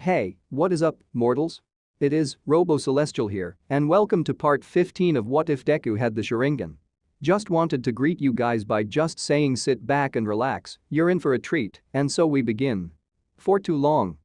Hey, what is up, mortals? It is Celestial here, and welcome to part 15 of What If Deku Had the Sharingan. Just wanted to greet you guys by just saying sit back and relax, you're in for a treat, and so we begin. For too long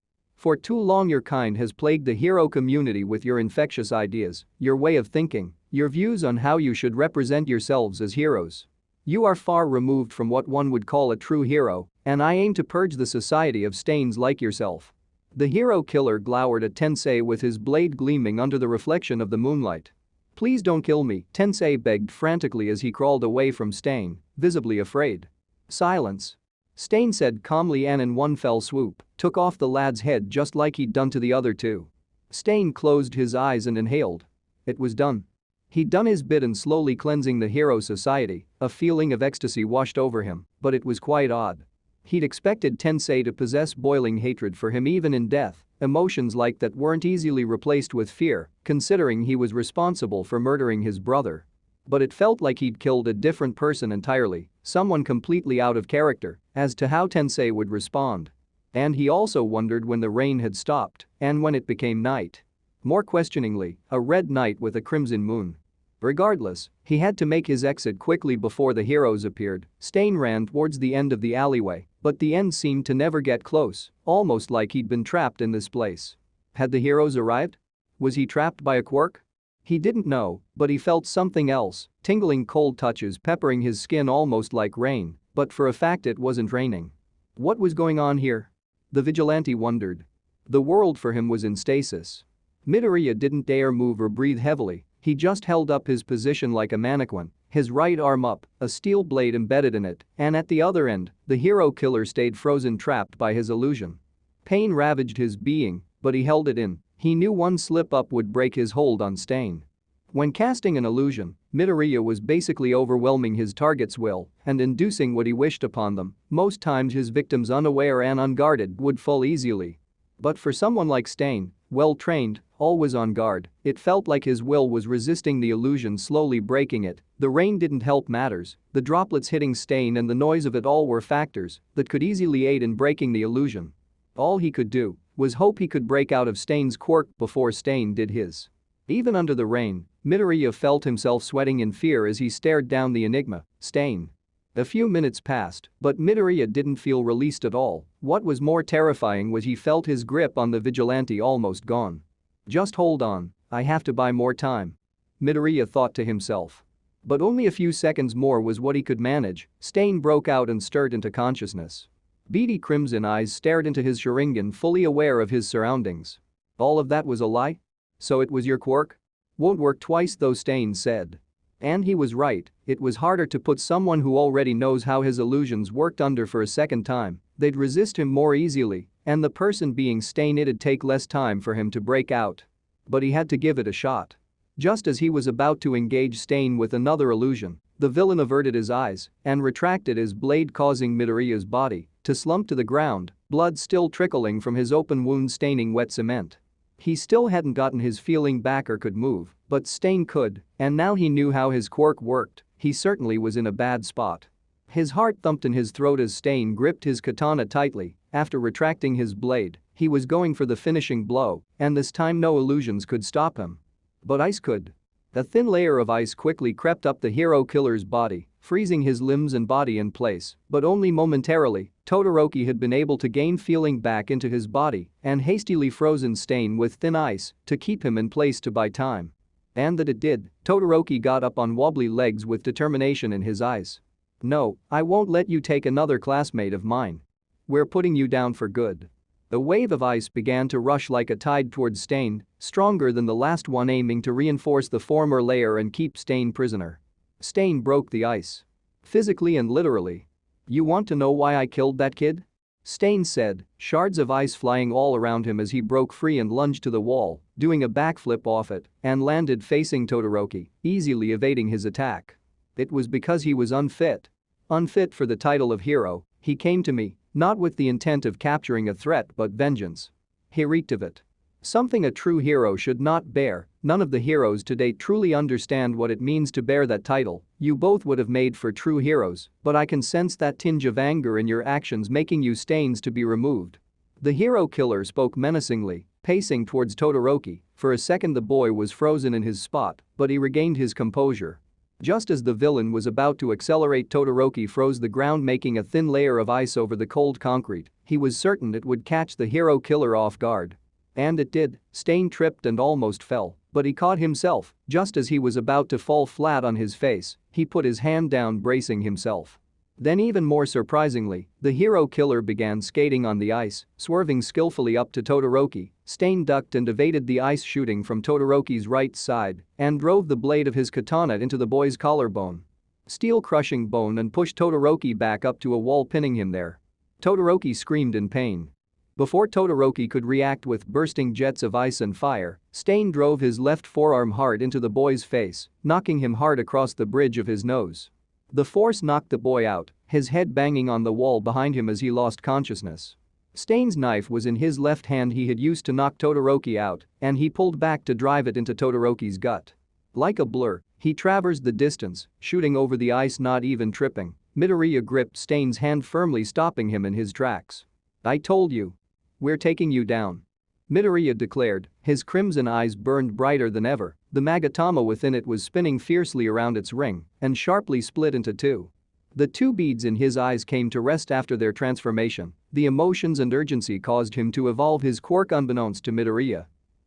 your kind has plagued the hero community with your infectious ideas, your way of thinking, your views on how you should represent yourselves as heroes. You are far removed from what one would call a true hero, and I aim to purge the society of stains like yourself. The hero killer glowered at Tensei with his blade gleaming under the reflection of the moonlight. Please don't kill me, Tensei begged frantically as he crawled away from Stain, visibly afraid. Silence. Stain said calmly and in one fell swoop, took off the lad's head just like he'd done to the other two. Stain closed his eyes and inhaled. It was done. He'd done his bit in slowly cleansing the hero society, a feeling of ecstasy washed over him, but it was quite odd. He'd expected Tensei to possess boiling hatred for him even in death, emotions like that weren't easily replaced with fear, considering he was responsible for murdering his brother. But it felt like he'd killed a different person entirely, someone completely out of character, as to how Tensei would respond. And he also wondered when the rain had stopped and when it became night. More questioningly, a red night with a crimson moon. Regardless, he had to make his exit quickly before the heroes appeared. Stain ran towards the end of the alleyway, but the end seemed to never get close, almost like he'd been trapped in this place. Had the heroes arrived? Was he trapped by a quirk? He didn't know, but he felt something else, tingling cold touches peppering his skin almost like rain, but for a fact it wasn't raining. What was going on here? The vigilante wondered. The world for him was in stasis. Midoriya didn't dare move or breathe heavily. He just held up his position like a mannequin, his right arm up, a steel blade embedded in it, and at the other end, the hero killer stayed frozen trapped by his illusion. Pain ravaged his being, but he held it in. He knew one slip up would break his hold on Stain. When casting an illusion, Midoriya was basically overwhelming his target's will and inducing what he wished upon them. Most times his victims unaware and unguarded would fall easily. But for someone like Stain, well-trained, always on guard, it felt like his will was resisting the illusion, slowly breaking it. The rain didn't help matters, the droplets hitting Stain and the noise of it all were factors that could easily aid in breaking the illusion. All he could do was hope he could break out of Stain's quirk before Stain did his. Even under the rain, Midoriya felt himself sweating in fear as he stared down the enigma, Stain. A few minutes passed, but Midoriya didn't feel released at all. What was more terrifying was he felt his grip on the vigilante almost gone. Just hold on, I have to buy more time, Midoriya thought to himself. But only a few seconds more was what he could manage. Stain broke out and stirred into consciousness. Beady crimson eyes stared into his Sharingan, fully aware of his surroundings. All of that was a lie? So it was your quirk? Won't work twice though, Stain said. And he was right, it was harder to put someone who already knows how his illusions worked under for a second time. They'd resist him more easily, and the person being Stain, it'd take less time for him to break out. But he had to give it a shot. Just as he was about to engage Stain with another illusion, the villain averted his eyes and retracted his blade, causing Midoriya's body to slump to the ground, blood still trickling from his open wound staining wet cement. He still hadn't gotten his feeling back or could move, but Stain could, and now he knew how his quirk worked. He certainly was in a bad spot. His heart thumped in his throat as Stain gripped his katana tightly. After retracting his blade, he was going for the finishing blow, and this time no illusions could stop him. But ice could. A thin layer of ice quickly crept up the hero killer's body, freezing his limbs and body in place, but only momentarily. Todoroki had been able to gain feeling back into his body and hastily frozen Stain with thin ice to keep him in place to buy time. And that it did. Todoroki got up on wobbly legs with determination in his eyes. No, I won't let you take another classmate of mine. We're putting you down for good. The wave of ice began to rush like a tide towards Stain, stronger than the last one, aiming to reinforce the former layer and keep Stain prisoner. Stain broke the ice. Physically and literally. You want to know why I killed that kid? Stain said, shards of ice flying all around him as he broke free and lunged to the wall, doing a backflip off it, and landed facing Todoroki, easily evading his attack. It was because he was unfit. Unfit for the title of hero. He came to me, not with the intent of capturing a threat but vengeance. He reeked of it. Something a true hero should not bear. None of the heroes to date truly understand what it means to bear that title. You both would have made for true heroes, but I can sense that tinge of anger in your actions, making you stains to be removed. The hero killer spoke menacingly, pacing towards Todoroki. For a second the boy was frozen in his spot, but he regained his composure. Just as the villain was about to accelerate, Todoroki froze the ground, making a thin layer of ice over the cold concrete. He was certain it would catch the hero killer off guard. And it did. Stain tripped and almost fell, but he caught himself. Just as he was about to fall flat on his face, he put his hand down, bracing himself. Then, even more surprisingly, the hero killer began skating on the ice, swerving skillfully up to Todoroki. Stain ducked and evaded the ice shooting from Todoroki's right side and drove the blade of his katana into the boy's collarbone. Steel crushing bone and pushed Todoroki back up to a wall, pinning him there. Todoroki screamed in pain. Before Todoroki could react with bursting jets of ice and fire, Stain drove his left forearm hard into the boy's face, knocking him hard across the bridge of his nose. The force knocked the boy out, his head banging on the wall behind him as he lost consciousness. Stain's knife was in his left hand he had used to knock Todoroki out, and he pulled back to drive it into Todoroki's gut. Like a blur, he traversed the distance, shooting over the ice, not even tripping. Midoriya gripped Stain's hand firmly, stopping him in his tracks. "I told you. We're taking you down," Midoriya declared. His crimson eyes burned brighter than ever. The Magatama within it was spinning fiercely around its ring and sharply split into two. The two beads in his eyes came to rest after their transformation. The emotions and urgency caused him to evolve his quirk unbeknownst to Midoriya.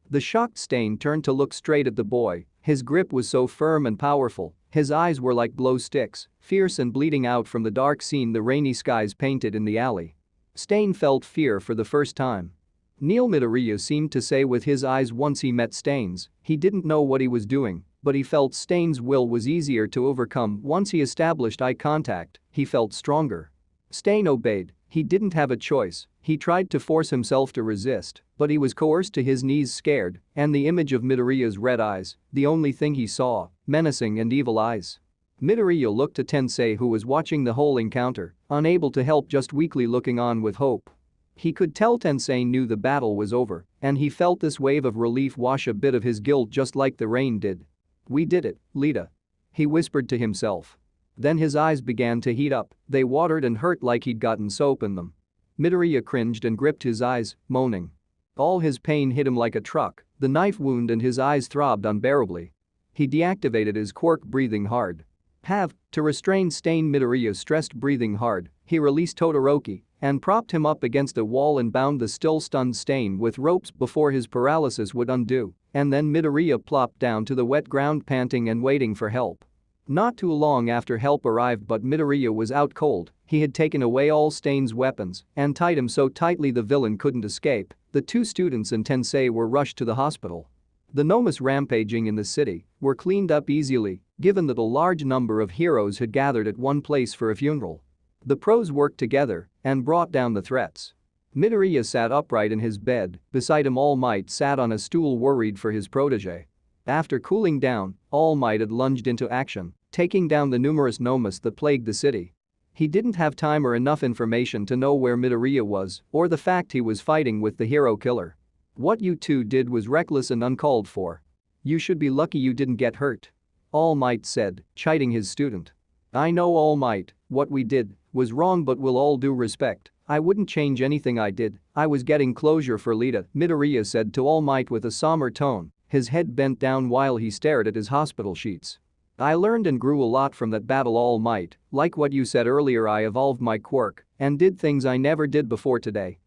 The shocked Stain turned to look straight at the boy. His grip was so firm and powerful. His eyes were like glow sticks, fierce and bleeding out from the dark scene the rainy skies painted in the alley. Stain felt fear for the first time. Neil, Midoriya seemed to say with his eyes once he met Stain's. He didn't know what he was doing, but he felt Stain's will was easier to overcome once he established eye contact. He felt stronger. Stain obeyed. He didn't have a choice. He tried to force himself to resist, but he was coerced to his knees, scared, and the image of Midoriya's red eyes, the only thing he saw, menacing and evil eyes. Midoriya looked to Tensei, who was watching the whole encounter, unable to help, just weakly looking on with hope. He could tell Tensei knew the battle was over, and he felt this wave of relief wash a bit of his guilt just like the rain did. "We did it, Lita," he whispered to himself. Then his eyes began to heat up. They watered and hurt like he'd gotten soap in them. Midoriya cringed and gripped his eyes, moaning. All his pain hit him like a truck, the knife wound, and his eyes throbbed unbearably. He deactivated his quirk, breathing hard. To restrain Stain, Midoriya stressed, breathing hard. He released Todoroki and propped him up against a wall and bound the still stunned Stain with ropes before his paralysis would undo. And then Midoriya plopped down to the wet ground, panting and waiting for help. Not too long after help arrived, but Midoriya was out cold. He had taken away all Stain's weapons and tied him so tightly the villain couldn't escape. The two students and Tensei were rushed to the hospital. The nomas rampaging in the city were cleaned up easily, given that a large number of heroes had gathered at one place for a funeral. The pros worked together and brought down the threats. Midoriya sat upright in his bed. Beside him, All Might sat on a stool, worried for his protege. After cooling down, All Might had lunged into action, taking down the numerous nomas that plagued the city. He didn't have time or enough information to know where Midoriya was or the fact he was fighting with the hero killer. "What you two did was reckless and uncalled for. You should be lucky you didn't get hurt," All Might said, chiding his student. "I know, All Might, what we did was wrong, but with all due respect, I wouldn't change anything I did. I was getting closure for Lita," Midoriya said to All Might with a somber tone, his head bent down while he stared at his hospital sheets. "I learned and grew a lot from that battle, All Might. Like what you said earlier, I evolved my quirk and did things I never did before today.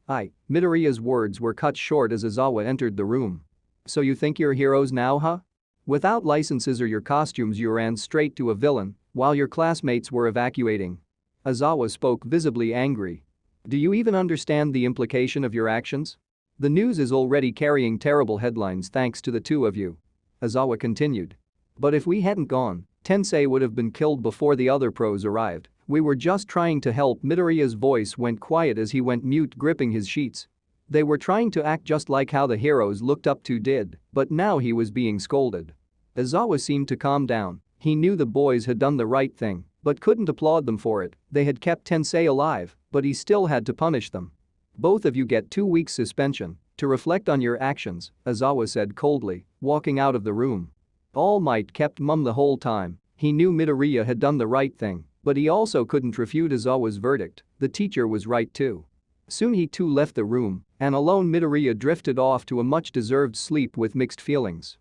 Midoriya's words were cut short as Aizawa entered the room. "So you think you're heroes now, huh? Without licenses or your costumes, you ran straight to a villain while your classmates were evacuating." Aizawa spoke, visibly angry. "Do you even understand the implication of your actions? The news is already carrying terrible headlines thanks to the two of you," Aizawa continued. "But if we hadn't gone, Tensei would have been killed before the other pros arrived. We were just trying to help." Midoriya's voice went quiet as he went mute, gripping his sheets. They were trying to act just like how the heroes looked up to did, but now he was being scolded. Aizawa seemed to calm down. He knew the boys had done the right thing, but couldn't applaud them for it. They had kept Tensei alive, but he still had to punish them. "Both of you get 2 weeks suspension to reflect on your actions," Aizawa said coldly, walking out of the room. All Might kept mum the whole time. He knew Midoriya had done the right thing, but he also couldn't refute Aizawa's verdict. The teacher was right too. Soon he too left the room, and alone Midoriya drifted off to a much-deserved sleep with mixed feelings.